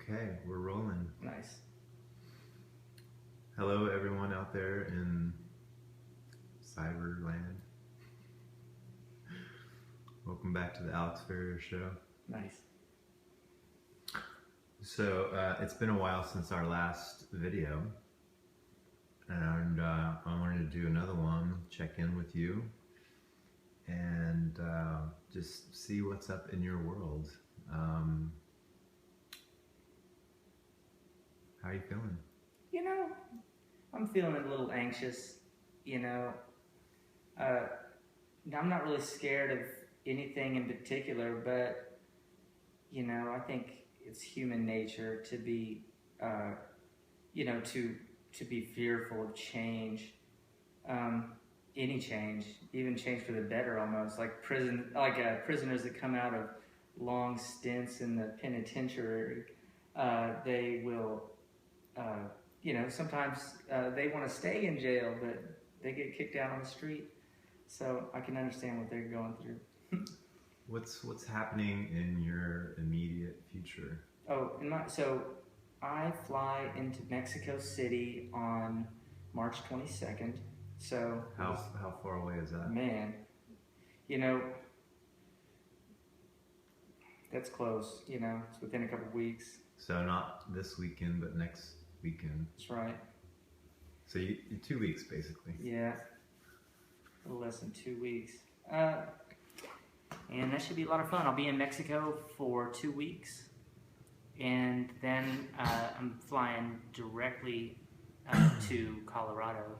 Okay, we're rolling. Nice. Hello, everyone out there in Cyberland. Welcome back to the Alex Ferrier Show. Nice. So, it's been a while since our last video, and I wanted to do another one, check in with you, and just see what's up in your world. How are you feeling? You know, I'm feeling a little anxious. I'm not really scared of anything in particular, but I think it's human nature to be, to be fearful of change. Any change, even change for the better, almost like prisoners that come out of long stints in the penitentiary. They will, sometimes they want to stay in jail, but they get kicked out on the street. So I can understand what they're going through. What's happening in your immediate future? So I fly into Mexico City on March 22nd. So how far away is that? Man, that's close. It's within a couple of weeks. So not this weekend, but next weekend. That's right. So you 2 weeks basically. Yeah, a little less than 2 weeks. And that should be a lot of fun. I'll be in Mexico for 2 weeks, and then I'm flying directly to Colorado.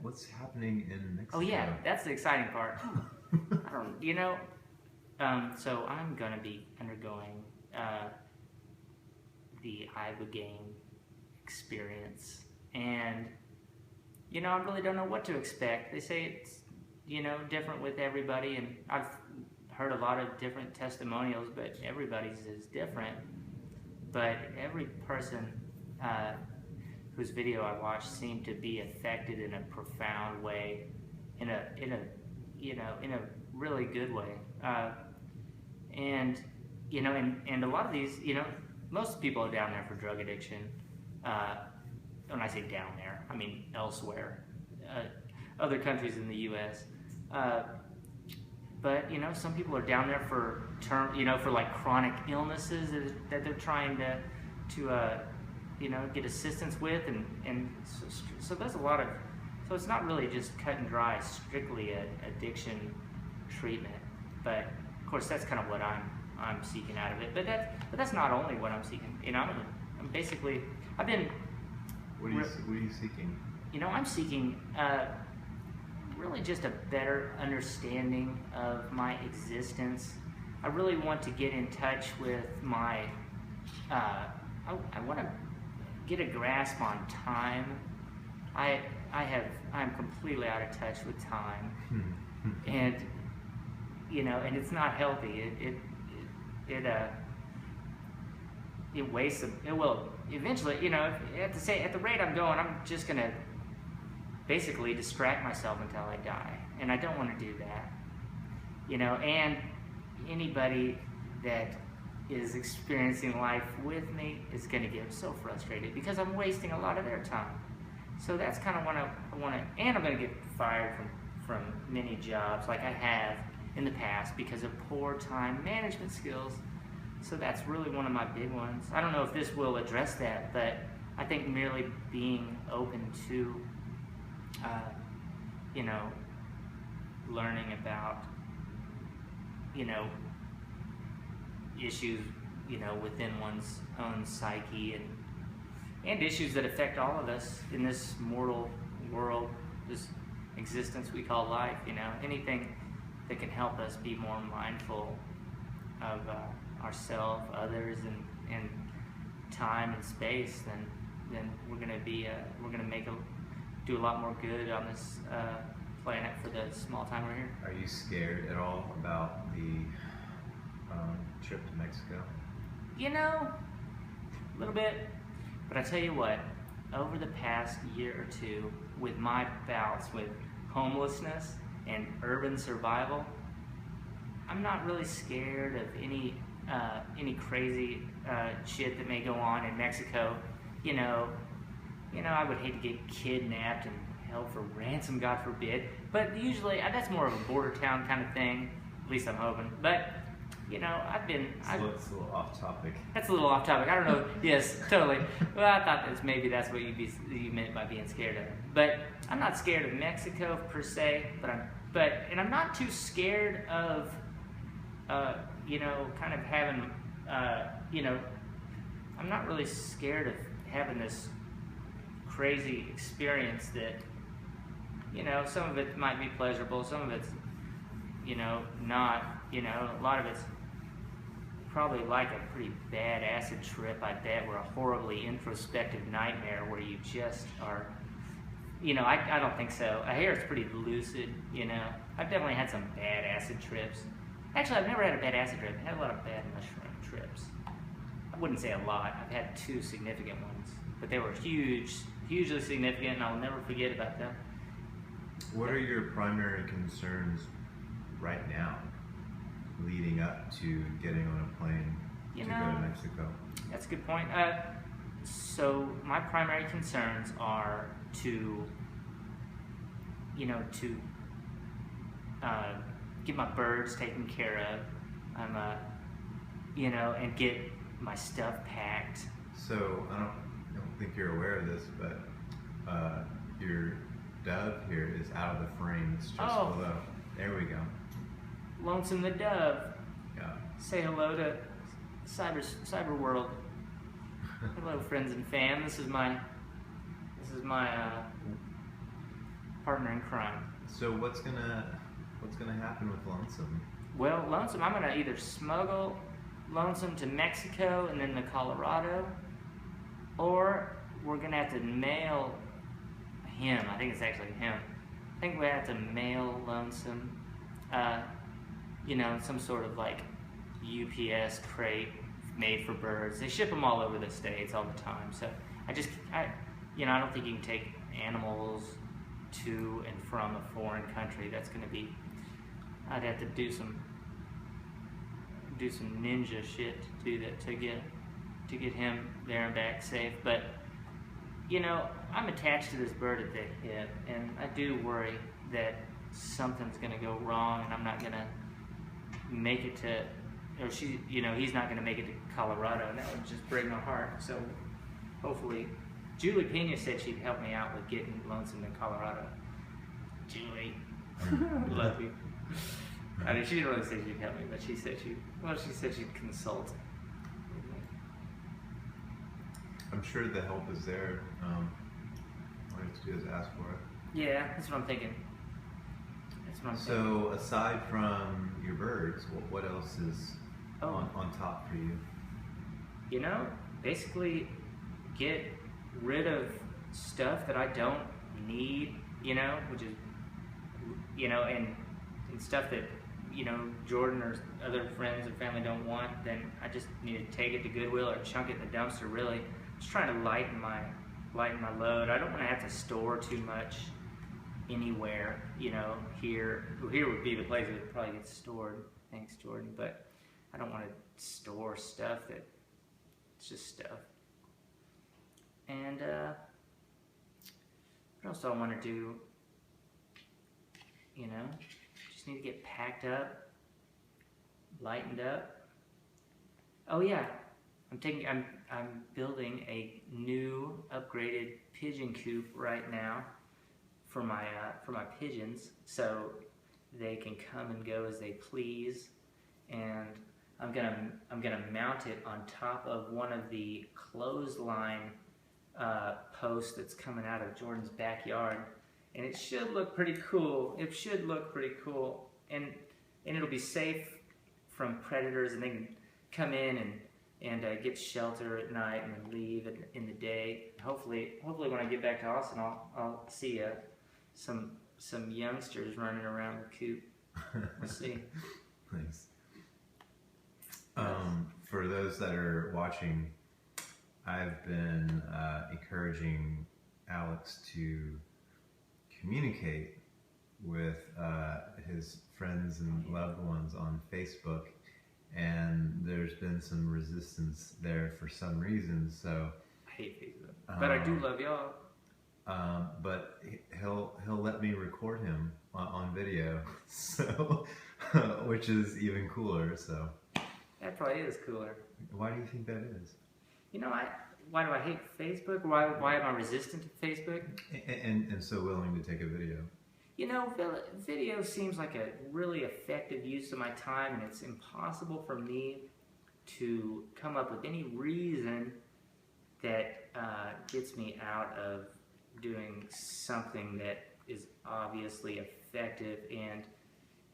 What's happening in Mexico? Oh yeah, that's the exciting part. So I'm gonna be undergoing the Ibogaine experience, and I really don't know what to expect. They say it's different with everybody, and I've heard a lot of different testimonials, but everybody's is different. But every person whose video I watched seemed to be affected in a profound way, in a really good way. And a lot of these, most people are down there for drug addiction. When I say down there, I mean elsewhere, other countries in the U.S. But some people are down there for for like chronic illnesses that they're trying to get assistance with, and so there's a lot of, so it's not really just cut and dry, strictly addiction treatment. But of course, that's kind of what I'm seeking out of it. But that's not only what I'm seeking. I'm basically, I've been. What are you seeking? I'm seeking really just a better understanding of my existence. I really want to get in touch with my. I want to get a grasp on time. I'm completely out of touch with time, and and it's not healthy. It wastes. It will eventually. At the rate I'm going, I'm just gonna basically distract myself until I die, and I don't want to do that. And anybody that is experiencing life with me is going to get so frustrated because I'm wasting a lot of their time. So that's kind of what I want to, and I'm going to get fired from many jobs like I have in the past because of poor time management skills. So that's really one of my big ones. I don't know if this will address that, but I think merely being open to, learning about, issues, within one's own psyche and issues that affect all of us in this mortal world, this existence we call life. Anything that can help us be more mindful of ourselves, others, and time and space, then we're gonna do a lot more good on this planet for the small time we're here. Are you scared at all about the trip to Mexico? A little bit. But I tell you what, over the past year or two, with my bouts with homelessness and urban survival, I'm not really scared of any crazy shit that may go on in Mexico. You know, I would hate to get kidnapped and held for ransom, God forbid. But usually, that's more of a border town kind of thing. At least I'm hoping. But you know, It's a little off topic. That's a little off topic. I don't know. Yes, totally. Well, I thought maybe that's what you meant by being scared of. But I'm not scared of Mexico per se. And I'm not too scared of, you know, kind of having, you know, I'm not really scared of having this crazy experience that, you know, some of it might be pleasurable, some of it's, you know, not. You know, a lot of it's probably like a pretty bad acid trip, I bet, or a horribly introspective nightmare where you just are, you know, I don't think so. I hear it's pretty lucid, you know. I've definitely had some bad acid trips. Actually, I've never had a bad acid trip. I've had a lot of bad mushroom trips. I wouldn't say a lot. I've had 2 significant ones, but they were hugely significant, and I'll never forget about them. What are your primary concerns right now, leading up to getting on a plane to go to Mexico? That's a good point. So my primary concerns are to, you know, to get my birds taken care of. You know, and get my stuff packed. So I don't think you're aware of this, but your dove here is out of the frame. It's just below. There we go. Lonesome the Dove. Yeah. Say hello to cyber world. Hello, friends and fam. This is my partner in crime. So what's gonna happen with Lonesome? Well, Lonesome, I'm gonna either smuggle Lonesome to Mexico and then to Colorado, or we're gonna have to mail him. I think it's actually him. I think we have to mail Lonesome. You know, some sort of like UPS crate made for birds. They ship them all over the States all the time. So you know, I don't think you can take animals to and from a foreign country. That's going to be, I'd have to do some ninja shit to do that, to get him there and back safe. But you know, I'm attached to this bird at the hip, and I do worry that something's going to go wrong, and I'm not going to make it to, or you know, he's not going to make it to Colorado, and that would just break my heart. So hopefully, Julie Pena said she'd help me out with getting Lonesome to Colorado. Julie, love you. I mean, she didn't really say she'd help me, but she said she'd consult with me. I'm sure the help is there. All you have to do is ask for it. Yeah, that's what I'm thinking. So aside from your birds, what else is on top for you? You know, basically get rid of stuff that I don't need, you know, which is, you know, and stuff that, you know, Jordan or other friends and family don't want, then I just need to take it to Goodwill or chunk it in the dumpster, really. Just trying to lighten my load. I don't want to have to store too much anywhere, you know. Here would be the place it would probably get stored. Thanks, Jordan. But I don't want to store stuff that it's just stuff. And what else do I want to do? You know, just need to get packed up, lightened up. Oh yeah, I'm building a new upgraded pigeon coop right now for my pigeons, so they can come and go as they please. And I'm gonna mount it on top of one of the clothesline posts that's coming out of Jordan's backyard, and it should look pretty cool. It should look pretty cool, and it'll be safe from predators, and they can come in and get shelter at night and then leave in the day. Hopefully when I get back to Austin, I'll see some youngsters running around the coop. We'll see. Thanks. For those that are watching, I've been encouraging Alex to communicate with his friends and loved ones on Facebook, and there's been some resistance there for some reason. So I hate Facebook, but I do love y'all. But he'll let me record him on video, so which is even cooler. So That probably is cooler. why do you think that is? You know, why do I hate Facebook? Why am I resistant to Facebook? And so willing to take a video. You know, video seems like a really effective use of my time, and it's impossible for me to come up with any reason that gets me out of doing something that is obviously effective and,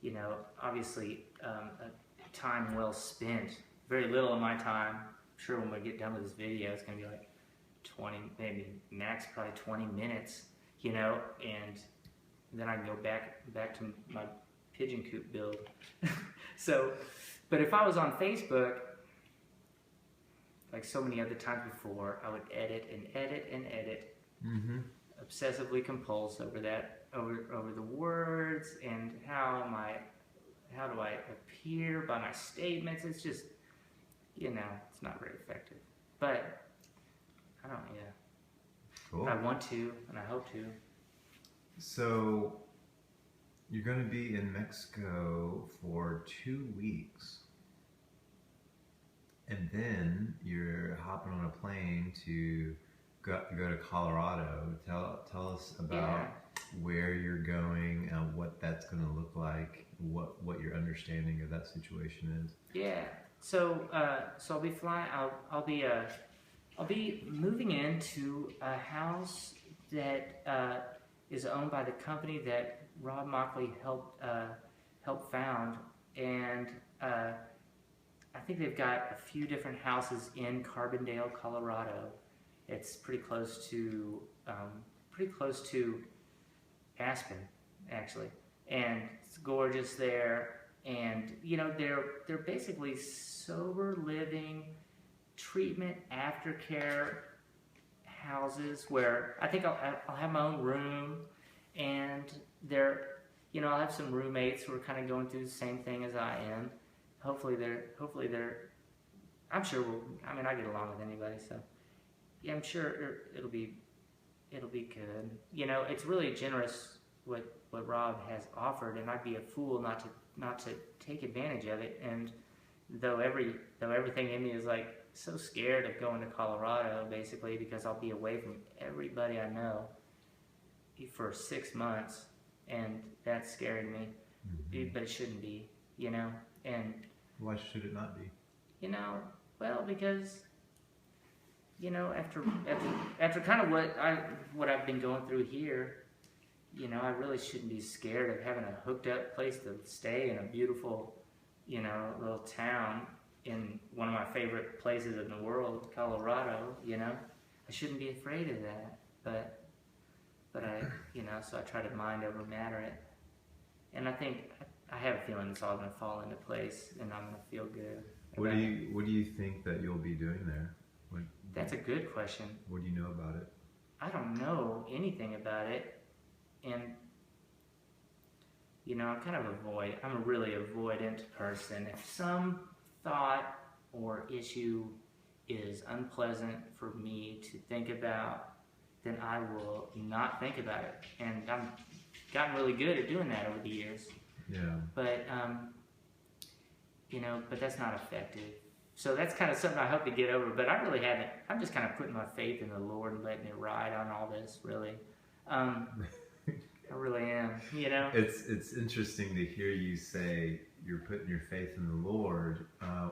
you know, obviously a time well spent. Very little of my time. I'm sure when we get done with this video, it's going to be like 20, maybe max probably 20 minutes, you know, and then I can go back to my pigeon coop build. So, but if I was on Facebook, like so many other times before, I would edit and edit and edit, obsessively compulse over that, over the words and how do I appear by my statements. It's just, you know, it's not very effective. But I don't, Cool. I want to, and I hope to. So you're going to be in Mexico for 2 weeks, and then you're hopping on a plane to go to Colorado. Tell us about where you're going and what that's going to look like, what your understanding of that situation is. Yeah. So I'll be flying. I'll be moving into a house that is owned by the company that Rob Mockley helped found, and I think they've got a few different houses in Carbondale, Colorado. It's pretty close to Aspen, actually, and it's gorgeous there. And you know, they're basically sober living, treatment aftercare houses where I think I'll have my own room, and you know, I'll have some roommates who are kind of going through the same thing as I am. Hopefully they're I'm sure I mean, I get along with anybody, so yeah, I'm sure it'll be good. You know, it's really generous what Rob has offered, and I'd be a fool not to take advantage of it. And though everything in me is like so scared of going to Colorado, basically, because I'll be away from everybody I know for 6 months, and that's scaring me. But it shouldn't be, you know. And why should it not be? You know, well, because, you know, after kind of what I've been going through here, you know, I really shouldn't be scared of having a hooked up place to stay in a beautiful, you know, little town in one of my favorite places in the world, Colorado. You know, I shouldn't be afraid of that, but I, you know, so I try to mind over matter it, and I think I have a feeling it's all going to fall into place, and I'm going to feel good. What do you think that you'll be doing there? That's a good question. What do you know about it? I don't know anything about it, and you know, I'm a really avoidant person. If some thought or issue is unpleasant for me to think about, then I will not think about it. And I've gotten really good at doing that over the years. Yeah. But you know, but that's not effective. So that's kind of something I hope to get over. But I really haven't. I'm just kind of putting my faith in the Lord and letting it ride on all this. Really, I really am. You know. It's interesting to hear you say you're putting your faith in the Lord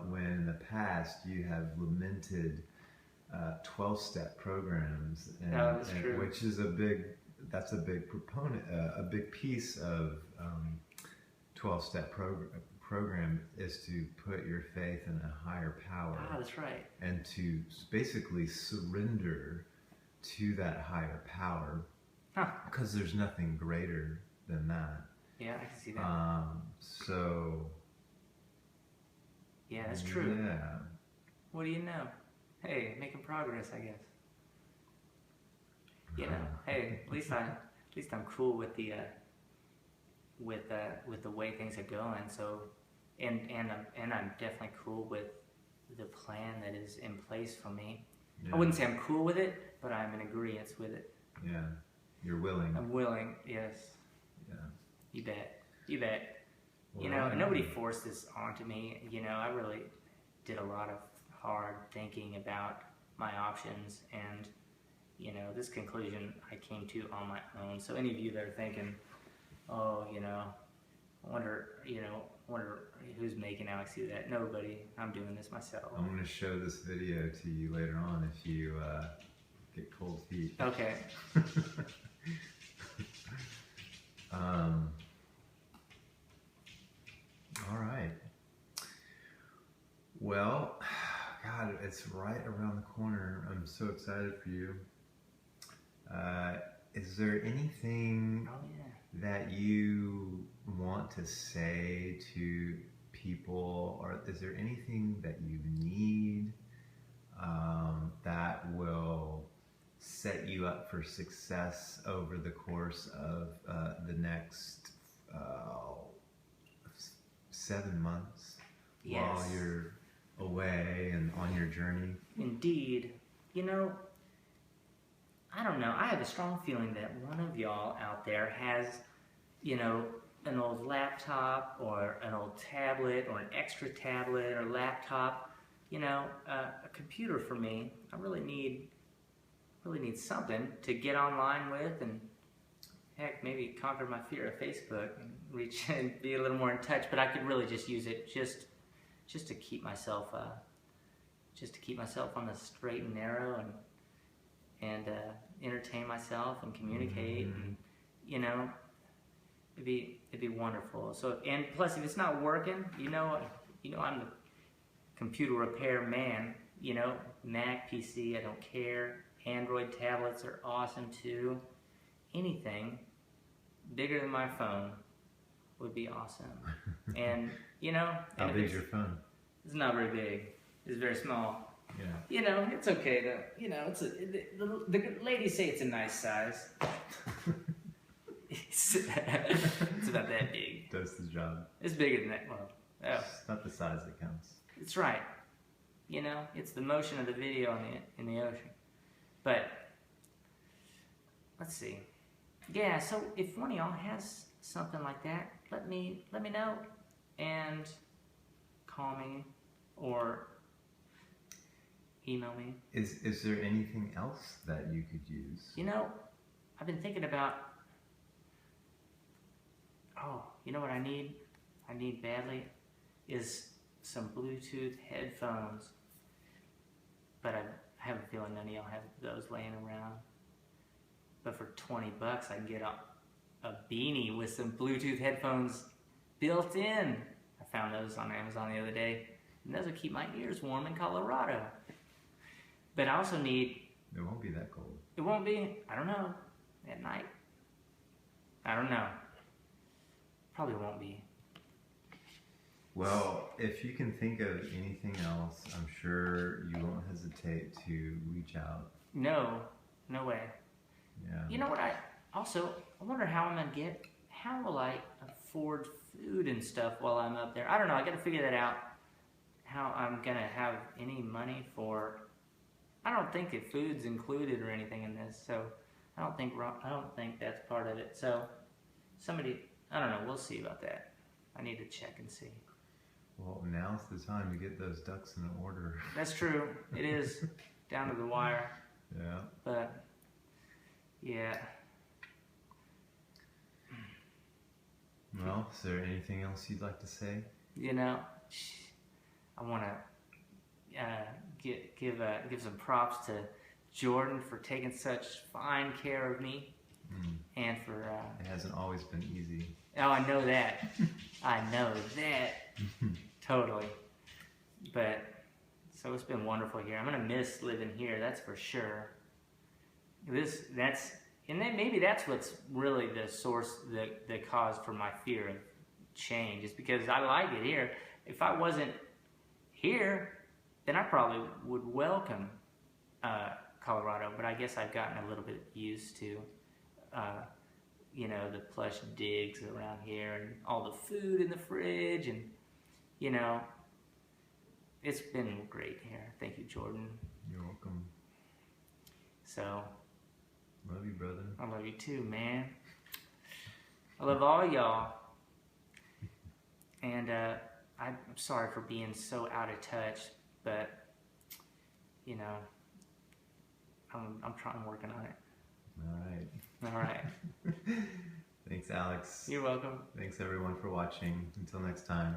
when in the past you have lamented 12-step programs, which is a big proponent, a big piece of 12-step program is to put your faith in a higher power. Ah, that's right. And to basically surrender to that higher power, because there's nothing greater than that. Yeah, I can see that. So. Yeah, that's true. Yeah. What do you know? Hey, making progress, I guess. You know, hey, at least I'm cool with the with the way things are going. So, and I'm definitely cool with the plan that is in place for me. Yeah. I wouldn't say I'm cool with it, but I'm in agreement with it. Yeah. You're willing. I'm willing, yes. Yeah. You bet. You bet. Well, You know, nobody forced this onto me. You know, I really did a lot of hard thinking about my options, and you know, this conclusion I came to on my own. So any of you that are thinking, oh, you know, wonder who's making Alex do that? Nobody. I'm doing this myself. I'm going to show this video to you later on if you get cold feet. Okay. All right. Well, God, it's right around the corner. I'm so excited for you. Is there anything that you want to say to people, or is there anything that you need that will set you up for success over the course of the next 7 months while you're away and on your journey? Indeed. You know, I don't know. I have a strong feeling that one of y'all out there has, you know, an old laptop or an old tablet or an extra tablet or laptop, you know, a computer for me. I really need something to get online with, and heck, maybe conquer my fear of Facebook and reach and be a little more in touch. But I could really just use it just to keep myself on the straight and narrow, and entertain myself and communicate, and you know, it'd be wonderful. So, and plus, if it's not working, you know, I'm the computer repair man. You know, Mac, PC, I don't care. Android tablets are awesome too. Anything bigger than my phone would be awesome. And you know, how big is your phone? It's not very big. It's very small. Yeah. You know, it's okay to, you know, the ladies say it's a nice size. It's about that big. Does the job. It's bigger than that. Well, oh. It's not the size that counts. It's right. You know, it's the motion of the video in the ocean. But let's see. Yeah, so if one of y'all has something like that, let me know, and call me or email me. Is there anything else that you could use? You know, I've been thinking about, you know what I need? I need badly is some Bluetooth headphones. But I have a feeling none of y'all have those laying around. But for $20, I can get a beanie with some Bluetooth headphones built in. I found those on Amazon the other day. And those will keep my ears warm in Colorado. But I also need... It won't be that cold. It won't be, I don't know, at night. I don't know. Probably won't be. Well, if you can think of anything else, I'm sure you won't hesitate to reach out. No way. Yeah. You know what, I wonder how will I afford food and stuff while I'm up there? I don't know, I gotta figure that out. How I'm gonna have any money for, I don't think that food's included or anything in this, so I don't think that's part of it. So somebody, I don't know, we'll see about that. I need to check and see. Well, now's the time to get those ducks in order. That's true. It is down to the wire. Yeah. But yeah. Well, is there anything else you'd like to say? You know, I want to give some props to Jordan for taking such fine care of me, and for it hasn't always been easy. Oh, I know that. I know that. Totally. But so it's been wonderful here. I'm gonna miss living here. That's for sure. And then maybe that's what's really the source, the cause for my fear of change, is because I like it here. If I wasn't here, then I probably would welcome Colorado, but I guess I've gotten a little bit used to you know, the plush digs around here and all the food in the fridge, and, you know, it's been great here. Thank you, Jordan. You're welcome. So, Love you, brother. I love you too, man. I love all y'all. And I'm sorry for being so out of touch, but, you know, I'm trying, working on it. All right. All right. Thanks, Alex. You're welcome. Thanks, everyone, for watching. Until next time.